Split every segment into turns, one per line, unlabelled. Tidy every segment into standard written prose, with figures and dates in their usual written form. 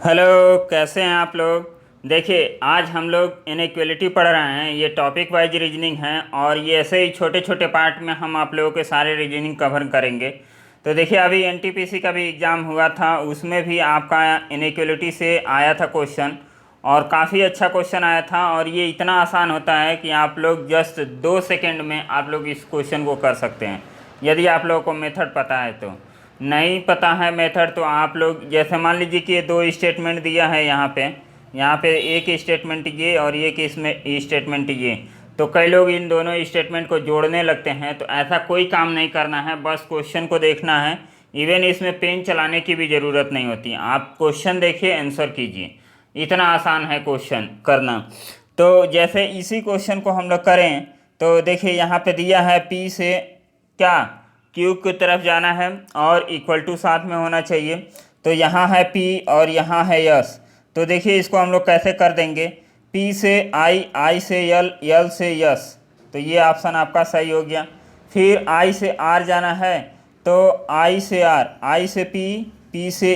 Hello, कैसे हैं आप लोग। देखिए, आज हम लोग इनइक्वलिटी पढ़ रहे हैं। ये टॉपिक वाइज रीजनिंग है और ये ऐसे ही छोटे छोटे पार्ट में हम आप लोगों के सारे रीजनिंग कवर करेंगे। तो देखिए, अभी एनटीपीसी का भी एग्ज़ाम हुआ था, उसमें भी आपका इनइक्वलिटी से आया था क्वेश्चन और काफ़ी अच्छा क्वेश्चन आया था। और ये इतना आसान होता है कि आप लोग जस्ट 2 सेकेंड में आप लोग इस क्वेश्चन को कर सकते हैं, यदि आप लोगों को मेथड पता है तो। नहीं पता है मेथड तो आप लोग, जैसे मान लीजिए कि ये दो स्टेटमेंट दिया है यहाँ पे एक स्टेटमेंट ये और एक इसमें स्टेटमेंट ये। तो कई लोग इन दोनों स्टेटमेंट को जोड़ने लगते हैं, तो ऐसा कोई काम नहीं करना है, बस क्वेश्चन को देखना है। इवन इसमें पेन चलाने की भी ज़रूरत नहीं होती, आप क्वेश्चन देखिए, आंसर कीजिए। इतना आसान है क्वेश्चन करना। तो जैसे इसी क्वेश्चन को हम लोग करें तो देखिए, यहाँ पे दिया है पी से क्या क्यू की तरफ जाना है और इक्वल टू साथ में होना चाहिए। तो यहाँ है पी और यहाँ है यस। तो देखिए, इसको हम लोग कैसे कर देंगे। पी से आई, आई से यल, यल से यस। तो ये ऑप्शन आपका सही हो गया। फिर आई से आर जाना है, तो आई से आर, आई से पी, पी से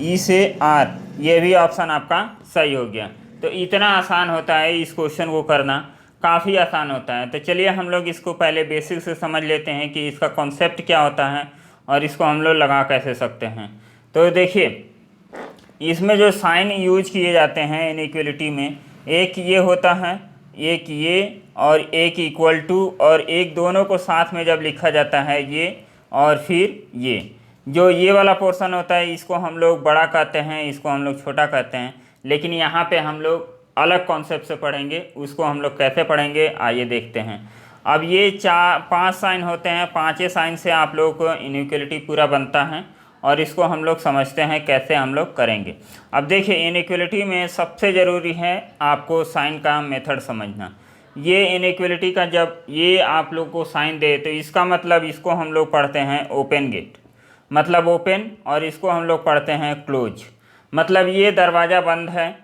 ई से आर, ये भी ऑप्शन आपका सही हो गया। तो इतना आसान होता है इस क्वेश्चन को करना, काफ़ी आसान होता है। तो चलिए हम लोग इसको पहले बेसिक से समझ लेते हैं कि इसका कॉन्सेप्ट क्या होता है और इसको हम लोग लगा कैसे सकते हैं। तो देखिए, इसमें जो साइन यूज किए जाते हैं इनइक्वलिटी में, एक ये होता है, एक ये और एक इक्वल टू, और एक दोनों को साथ में जब लिखा जाता है ये और फिर ये। जो ये वाला पोर्शन होता है इसको हम लोग बड़ा कहते हैं, इसको हम लोग छोटा कहते हैं। लेकिन यहाँ पे हम लोग अलग कॉन्सेप्ट से पढ़ेंगे, उसको हम लोग कैसे पढ़ेंगे आइए देखते हैं। अब ये 5 साइन होते हैं, 5 साइन से आप लोगों को इनइक्वलिटी पूरा बनता है और इसको हम लोग समझते हैं कैसे हम लोग करेंगे। अब देखिए, इनइक्वलिटी में सबसे ज़रूरी है आपको साइन का मेथड समझना। ये इनइक्वलिटी का जब ये आप लोग को साइन दे तो इसका मतलब, इसको हम लोग पढ़ते हैं ओपन गेट, मतलब ओपन, और इसको हम लोग पढ़ते हैं क्लोज, मतलब ये दरवाज़ा बंद है,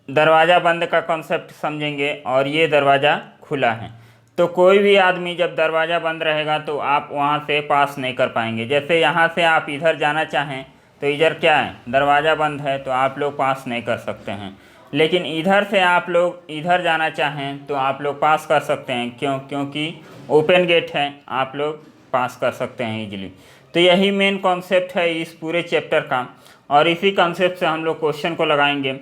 दरवाज़ा बंद का कॉन्सेप्ट समझेंगे, और ये दरवाज़ा खुला है। तो कोई भी आदमी जब दरवाज़ा बंद रहेगा तो आप वहाँ से पास नहीं कर पाएंगे। जैसे यहाँ से आप इधर जाना चाहें तो इधर क्या है, दरवाज़ा बंद है, तो आप लोग पास नहीं कर सकते हैं। लेकिन इधर से आप लोग इधर जाना चाहें तो आप लोग पास कर सकते हैं, क्योंकि ओपन गेट है, आप लोग पास कर सकते हैं इजीली। तो यही मेन कॉन्सेप्ट है इस पूरे चैप्टर का, और इसी कॉन्सेप्ट से हम लोग क्वेश्चन को लगाएंगे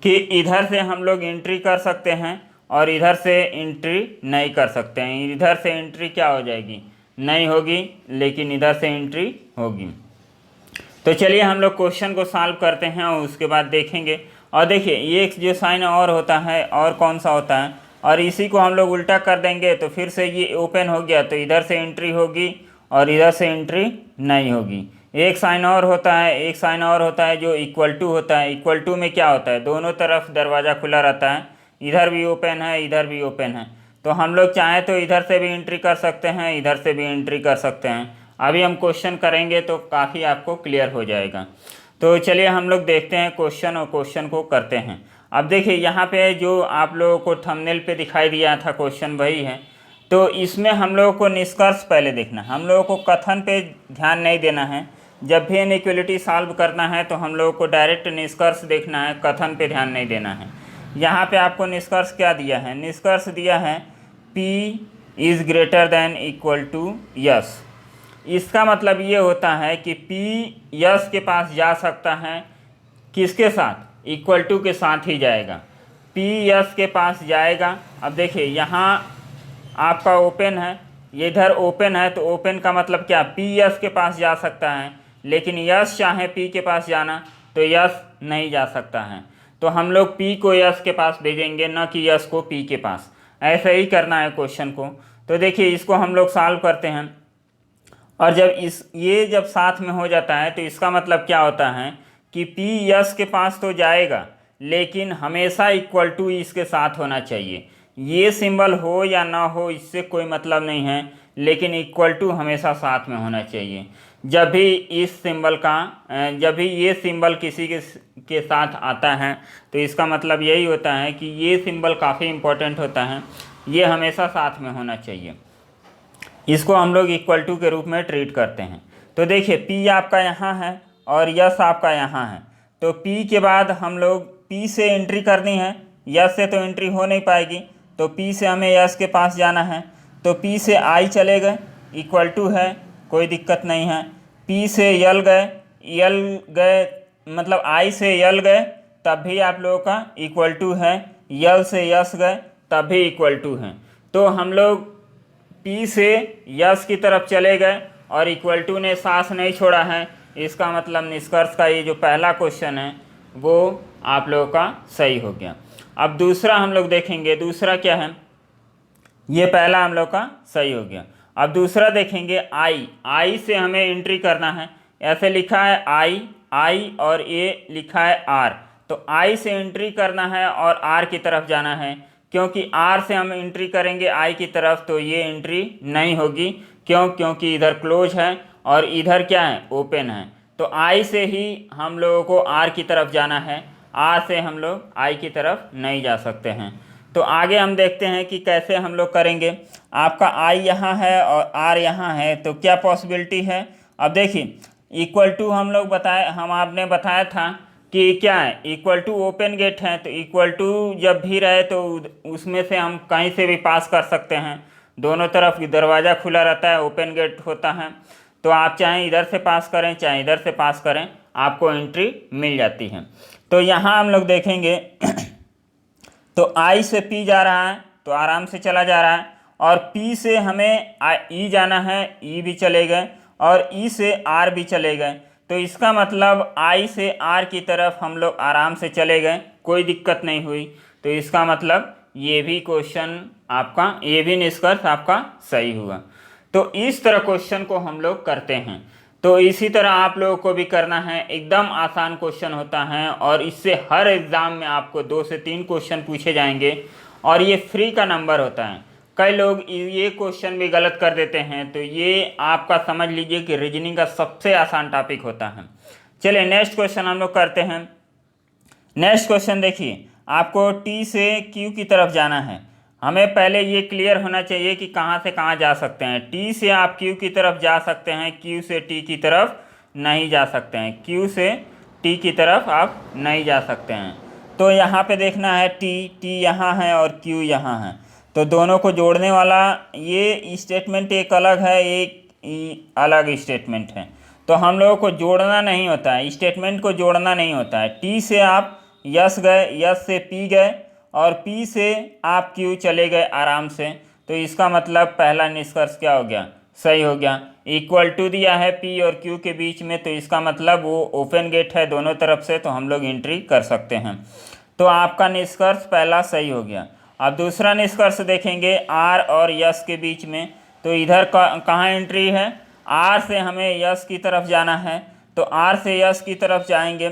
कि इधर से हम लोग एंट्री कर सकते हैं और इधर से एंट्री नहीं कर सकते हैं। इधर से एंट्री क्या हो जाएगी, नहीं होगी, लेकिन इधर से एंट्री होगी। तो चलिए हम लोग क्वेश्चन को सॉल्व करते हैं और उसके बाद देखेंगे। और देखिए, ये एक जो साइन और होता है, और कौन सा होता है, और इसी को हम लोग उल्टा कर देंगे तो फिर से ये ओपन हो गया, तो इधर से एंट्री होगी और इधर से एंट्री नहीं होगी। एक साइन और होता है, एक साइन और होता है जो इक्वल टू होता है। इक्वल टू में क्या होता है, दोनों तरफ दरवाज़ा खुला रहता है, इधर भी ओपन है, इधर भी ओपन है। तो हम लोग चाहें तो इधर से भी एंट्री कर सकते हैं, इधर से भी एंट्री कर सकते हैं। अभी हम क्वेश्चन करेंगे तो काफ़ी आपको क्लियर हो जाएगा। तो चलिए हम लोग देखते हैं क्वेश्चन और क्वेश्चन को करते हैं। अब देखिए, यहाँ पे जो आप लोगों को थंबनेल पे दिखाई दिया था क्वेश्चन वही है। तो इसमें हम लोगों को निष्कर्ष पहले देखना है, हम लोगों को कथन पे ध्यान नहीं देना है। जब भी इनइक्वलिटी सॉल्व करना है तो हम लोगों को डायरेक्ट निष्कर्ष देखना है, कथन पे ध्यान नहीं देना है। यहाँ पे आपको निष्कर्ष क्या दिया है, निष्कर्ष दिया है P is greater than equal to S. इसका मतलब ये होता है कि P यस के पास जा सकता है, किसके साथ, इक्वल टू के साथ ही जाएगा, P यस के पास जाएगा। अब देखिए, यहाँ आपका ओपन है, ये इधर ओपन है, तो ओपन का मतलब क्या, P यस के पास जा सकता है, लेकिन यस चाहे P के पास जाना तो यस नहीं जा सकता है। तो हम लोग P को यस के पास भेजेंगे, न कि यस को P के पास। ऐसे ही करना है क्वेश्चन को। तो देखिए, इसको हम लोग सॉल्व करते हैं, और जब ये जब साथ में हो जाता है तो इसका मतलब क्या होता है कि P यस के पास तो जाएगा, लेकिन हमेशा इक्वल टू इसके साथ होना चाहिए। ये सिंबल हो या ना हो इससे कोई मतलब नहीं है, लेकिन इक्वल टू हमेशा साथ में होना चाहिए। जब भी जब भी ये सिंबल किसी के साथ आता है तो इसका मतलब यही होता है कि ये सिंबल काफ़ी इम्पोर्टेंट होता है, ये हमेशा साथ में होना चाहिए। इसको हम लोग इक्वल टू के रूप में ट्रीट करते हैं। तो देखिए, P आपका यहाँ है और यस आपका यहाँ है। तो पी के बाद हम लोग पी से एंट्री करनी है, यस से तो एंट्री हो नहीं पाएगी, तो पी से हमें यस के पास जाना है। तो पी से आई चले गए, इक्वल टू है, कोई दिक्कत नहीं है। पी से यल गए मतलब आई से यल गए तब भी आप लोगों का इक्वल टू है, यल से यस गए तब भी इक्वल टू है। तो हम लोग पी से यस की तरफ चले गए और इक्वल टू ने सांस नहीं छोड़ा है। इसका मतलब निष्कर्ष का ये जो पहला क्वेश्चन है वो आप लोगों का सही हो गया। अब दूसरा हम लोग देखेंगे, दूसरा क्या है, ये पहला हम लोग का सही हो गया। अब दूसरा देखेंगे, आई से हमें एंट्री करना है। ऐसे लिखा है आई और ये लिखा है आर, तो आई से एंट्री करना है और आर की तरफ जाना है। क्योंकि आर से हम एंट्री करेंगे आई की तरफ तो ये एंट्री नहीं होगी, क्योंकि इधर क्लोज है और इधर क्या है, ओपन है। तो आई से ही हम लोगों को आर की तरफ जाना है, आर से हम लोग आई की तरफ नहीं जा सकते हैं। तो आगे हम देखते हैं कि कैसे हम लोग करेंगे। आपका आई यहाँ है और आर यहाँ है, तो क्या पॉसिबिलिटी है। अब देखिए इक्वल टू आपने बताया था कि क्या है, इक्वल टू ओपन गेट है, तो इक्वल टू जब भी रहे तो उसमें से हम कहीं से भी पास कर सकते हैं। दोनों तरफ दरवाज़ा खुला रहता है, ओपन गेट होता है, तो आप चाहे इधर से पास करें चाहे इधर से पास करें, आपको एंट्री मिल जाती है। तो यहाँ हम लोग देखेंगे तो आई से पी जा रहा है तो आराम से चला जा रहा है, और पी से हमें ई जाना है, ई भी चले गए, और ई से आर भी चले गए। तो इसका मतलब आई से आर की तरफ हम लोग आराम से चले गए, कोई दिक्कत नहीं हुई। तो इसका मतलब ये भी क्वेश्चन आपका, ये भी निष्कर्ष आपका सही हुआ। तो इस तरह क्वेश्चन को हम लोग करते हैं। तो इसी तरह आप लोगों को भी करना है, एकदम आसान क्वेश्चन होता है और इससे हर एग्ज़ाम में आपको 2 से 3 क्वेश्चन पूछे जाएंगे और ये फ्री का नंबर होता है। कई लोग ये क्वेश्चन भी गलत कर देते हैं, तो ये आपका समझ लीजिए कि रीजनिंग का सबसे आसान टॉपिक होता है। चलिए नेक्स्ट क्वेश्चन हम लोग करते हैं। नेक्स्ट क्वेश्चन देखिए, आपको टी से क्यू की तरफ जाना है। हमें पहले ये क्लियर होना चाहिए कि कहाँ से कहाँ जा सकते हैं। टी से आप क्यू की तरफ जा सकते हैं, क्यू से टी की तरफ नहीं जा सकते हैं, क्यू से टी की तरफ आप नहीं जा सकते हैं। तो यहाँ पे देखना है टी यहाँ है और क्यू यहाँ है, तो दोनों को जोड़ने वाला ये स्टेटमेंट एक अलग है, एक अलग स्टेटमेंट है। तो हम लोगों को जोड़ना नहीं होता है, स्टेटमेंट को जोड़ना नहीं होता है। टी से आप यस गए, यस से पी गए और पी से आप क्यू चले गए आराम से। तो इसका मतलब पहला निष्कर्ष क्या हो गया, सही हो गया। इक्वल टू दिया है पी और क्यू के बीच में, तो इसका मतलब वो ओपन गेट है दोनों तरफ से, तो हम लोग एंट्री कर सकते हैं। तो आपका निष्कर्ष पहला सही हो गया। अब दूसरा निष्कर्ष देखेंगे आर और यस के बीच में। तो इधर कहाँ एंट्री है, आर से हमें यस की तरफ जाना है, तो आर से यस की तरफ जाएंगे।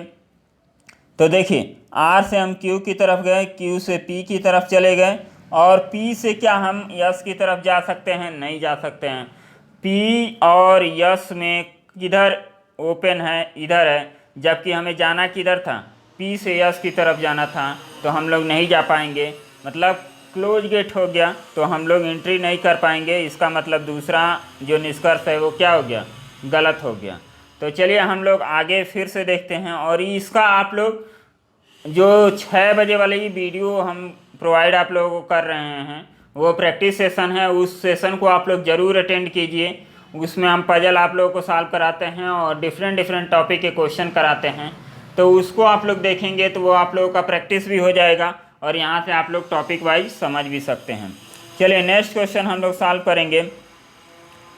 तो देखिए आर से हम क्यू की तरफ गए, क्यू से पी की तरफ चले गए, और पी से क्या हम यस की तरफ जा सकते हैं, नहीं जा सकते हैं। पी और यस में किधर ओपन है, इधर है, जबकि हमें जाना किधर था, पी से यस की तरफ जाना था, तो हम लोग नहीं जा पाएंगे, मतलब क्लोज गेट हो गया, तो हम लोग एंट्री नहीं कर पाएंगे। इसका मतलब दूसरा जो निष्कर्ष है वो क्या हो गया, गलत हो गया। तो चलिए हम लोग आगे फिर से देखते हैं, और इसका आप लोग जो 6 बजे वाली वीडियो हम प्रोवाइड आप लोगों को कर रहे हैं, वो प्रैक्टिस सेशन है, उस सेशन को आप लोग ज़रूर अटेंड कीजिए। उसमें हम पजल आप लोगों को सॉल्व कराते हैं और डिफरेंट टॉपिक के क्वेश्चन कराते हैं। तो उसको आप लोग देखेंगे तो वो आप लोगों का प्रैक्टिस भी हो जाएगा और यहाँ से आप लोग टॉपिक वाइज समझ भी सकते हैं। चलिए नेक्स्ट क्वेश्चन हम लोग सॉल्व करेंगे।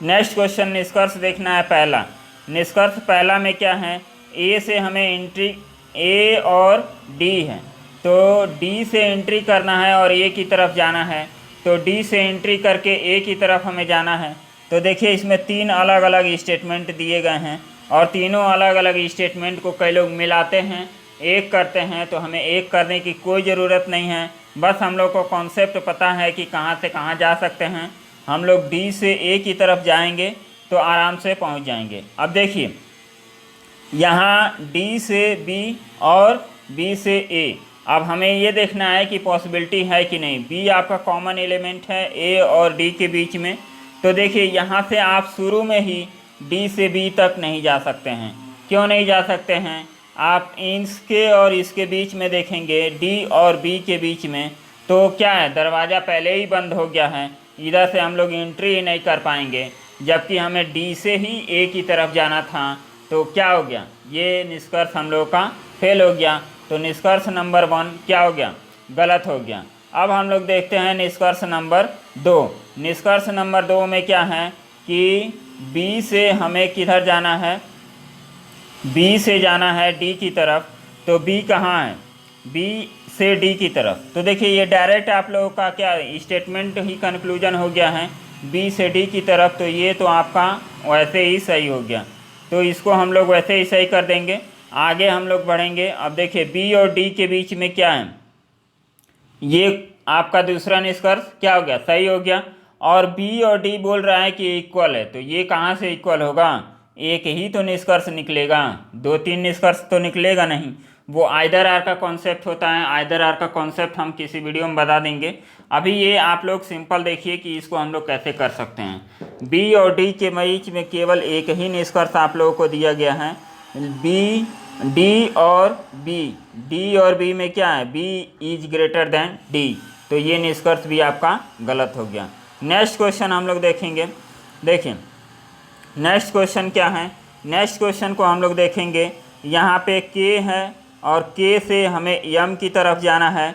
नेक्स्ट क्वेश्चन निष्कर्ष देखना है पहला। निष्कर्ष पहला में क्या है, ए से हमें एंट्री, ए और डी है, तो डी से एंट्री करना है और ए की तरफ जाना है। तो डी से एंट्री करके ए की तरफ हमें जाना है। तो देखिए इसमें 3 अलग अलग स्टेटमेंट दिए गए हैं और तीनों अलग अलग स्टेटमेंट को कई लोग मिलाते हैं, एक करते हैं। तो हमें एक करने की कोई ज़रूरत नहीं है, बस हम लोग को कॉन्सेप्ट पता है कि कहाँ से कहाँ जा सकते हैं। हम लोग डी से ए की तरफ जाएंगे तो आराम से पहुँच जाएंगे। अब देखिए यहाँ डी से बी और बी से ए, अब हमें ये देखना है कि पॉसिबिलिटी है कि नहीं। बी आपका कॉमन एलिमेंट है ए और डी के बीच में। तो देखिए यहाँ से आप शुरू में ही डी से बी तक नहीं जा सकते हैं, क्यों नहीं जा सकते हैं? आप इसके और इसके बीच में देखेंगे, डी और बी के बीच में, तो क्या है, दरवाज़ा पहले ही बंद हो गया है, इधर से हम लोग एंट्री ही नहीं कर पाएंगे, जबकि हमें डी से ही ए की तरफ जाना था। तो क्या हो गया, ये निष्कर्ष हम लोग का फेल हो गया। तो निष्कर्ष नंबर 1 क्या हो गया, गलत हो गया। अब हम लोग देखते हैं निष्कर्ष नंबर 2। निष्कर्ष नंबर 2 में क्या है कि बी से हमें किधर जाना है, बी से जाना है डी की तरफ। तो बी कहाँ है, बी से डी की तरफ। तो देखिए ये डायरेक्ट आप लोगों का क्या स्टेटमेंट ही कंक्लूजन हो गया है, बी से डी की तरफ। तो ये तो आपका वैसे ही सही हो गया, तो इसको हम लोग वैसे ही सही कर देंगे। आगे हम लोग बढ़ेंगे। अब देखिए बी और डी के बीच में क्या है, ये आपका दूसरा निष्कर्ष क्या हो गया, सही हो गया। और बी और डी बोल रहा है कि इक्वल है, तो ये कहाँ से इक्वल होगा, एक ही तो निष्कर्ष निकलेगा, 2-3 निष्कर्ष तो निकलेगा नहीं। वो आइदर आर का कॉन्सेप्ट होता है, आइदर आर का कॉन्सेप्ट हम किसी वीडियो में बता देंगे। अभी ये आप लोग सिंपल देखिए कि इसको हम लोग कैसे कर सकते हैं। बी और डी के बीच में केवल एक ही निष्कर्ष आप लोगों को दिया गया है, डी और बी में क्या है, B is greater than D. तो ये निष्कर्ष भी आपका गलत हो गया। नेक्स्ट क्वेश्चन हम लोग देखेंगे। देखिए नेक्स्ट क्वेश्चन क्या है, नेक्स्ट क्वेश्चन को हम लोग देखेंगे। यहाँ पे के है और के से हमें यम की तरफ जाना है,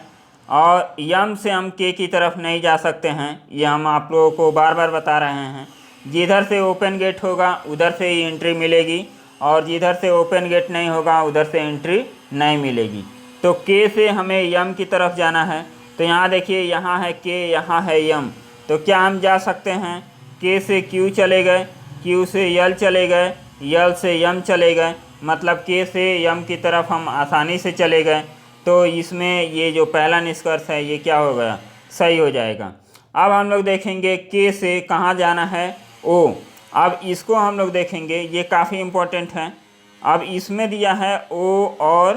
और यम से हम के की तरफ नहीं जा सकते हैं, ये हम आप लोगों को बार बार बता रहे हैं। जिधर से ओपन गेट होगा उधर से ही एंट्री मिलेगी, और जिधर से ओपन गेट नहीं होगा उधर से एंट्री नहीं मिलेगी। तो के से हमें यम की तरफ जाना है। तो यहाँ देखिए, यहाँ है के, यहाँ है यम। तो क्या हम जा सकते हैं, के से क्यू चले गए, क्यू से यल चले गए, यल से यम चले गए, मतलब के से यम की तरफ हम आसानी से चले गए। तो इसमें ये जो पहला निष्कर्ष है ये क्या हो गया, सही हो जाएगा। अब हम लोग देखेंगे के से कहाँ जाना है, ओ। अब इसको हम लोग देखेंगे, ये काफ़ी इम्पोर्टेंट है। अब इसमें दिया है ओ और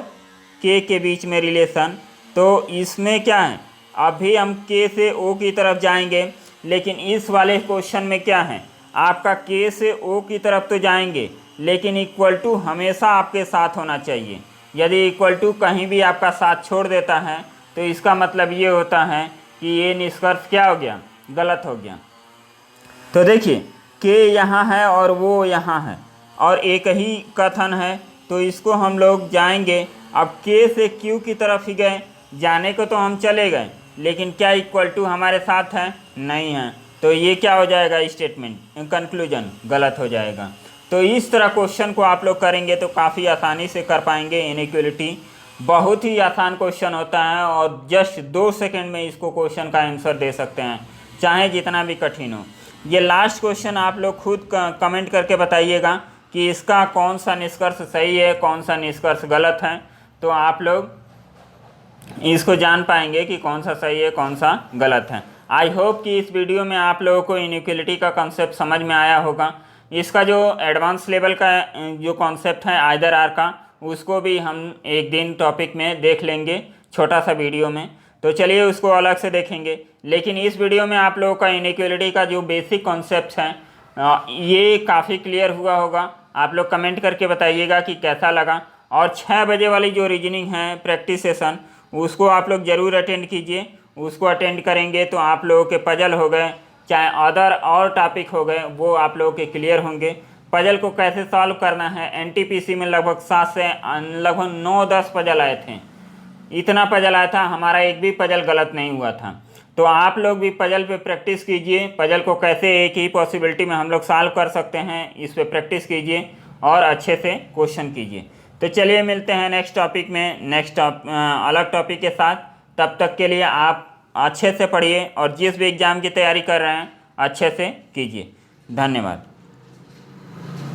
के बीच में रिलेशन। तो इसमें क्या है, अभी हम के से ओ की तरफ जाएंगे, लेकिन इस वाले क्वेश्चन में क्या है, आपका के से ओ की तरफ तो जाएंगे, लेकिन इक्वल टू हमेशा आपके साथ होना चाहिए। यदि इक्वल टू कहीं भी आपका साथ छोड़ देता है तो इसका मतलब ये होता है कि ये निष्कर्ष क्या हो गया, गलत हो गया। तो देखिए के यहाँ है और वो यहाँ है, और एक ही कथन है, तो इसको हम लोग जाएंगे। अब के से क्यू की तरफ ही गए, जाने को तो हम चले गए, लेकिन क्या इक्वल टू हमारे साथ है, नहीं है। तो ये क्या हो जाएगा, स्टेटमेंट कंक्लूजन गलत हो जाएगा। तो इस तरह क्वेश्चन को आप लोग करेंगे तो काफ़ी आसानी से कर पाएंगे। इनइक्वलिटी बहुत ही आसान क्वेश्चन होता है, और जस्ट 2 सेकंड में इसको क्वेश्चन का आंसर दे सकते हैं, चाहे जितना भी कठिन हो। ये लास्ट क्वेश्चन आप लोग खुद कमेंट करके बताइएगा कि इसका कौन सा निष्कर्ष सही है, कौन सा निष्कर्ष गलत है। तो आप लोग इसको जान पाएंगे कि कौन सा सही है, कौन सा गलत है। आई होप कि इस वीडियो में आप लोगों को इनइक्वलिटी का कॉन्सेप्ट समझ में आया होगा। इसका जो एडवांस लेवल का जो कॉन्सेप्ट है आइदर आर का, उसको भी हम एक दिन टॉपिक में देख लेंगे, छोटा सा वीडियो में। तो चलिए उसको अलग से देखेंगे। लेकिन इस वीडियो में आप लोगों का इनइक्वलिटी का जो बेसिक कॉन्सेप्ट है ये काफ़ी क्लियर हुआ होगा। आप लोग कमेंट करके बताइएगा कि कैसा लगा। और 6 बजे वाली जो रीजनिंग है प्रैक्टिस सेशन, उसको आप लोग ज़रूर अटेंड कीजिए। उसको अटेंड करेंगे तो आप लोगों के पजल हो गए, चाहे अदर और टॉपिक हो गए, वो आप लोगों के क्लियर होंगे। पजल को कैसे सॉल्व करना है, एनटीपीसी में लगभग 7 से लगभग 9-10 पजल आए थे। इतना पजल आया था, हमारा एक भी पजल गलत नहीं हुआ था। तो आप लोग भी पजल पे प्रैक्टिस कीजिए। पजल को कैसे एक ही पॉसिबिलिटी में हम लोग सॉल्व कर सकते हैं, इस पर प्रैक्टिस कीजिए और अच्छे से क्वेश्चन कीजिए। तो चलिए मिलते हैं नेक्स्ट टॉपिक में, नेक्स्ट अलग टॉपिक के साथ। तब तक के लिए आप अच्छे से पढ़िए और जिस भी एग्ज़ाम की तैयारी कर रहे हैं अच्छे से कीजिए। धन्यवाद।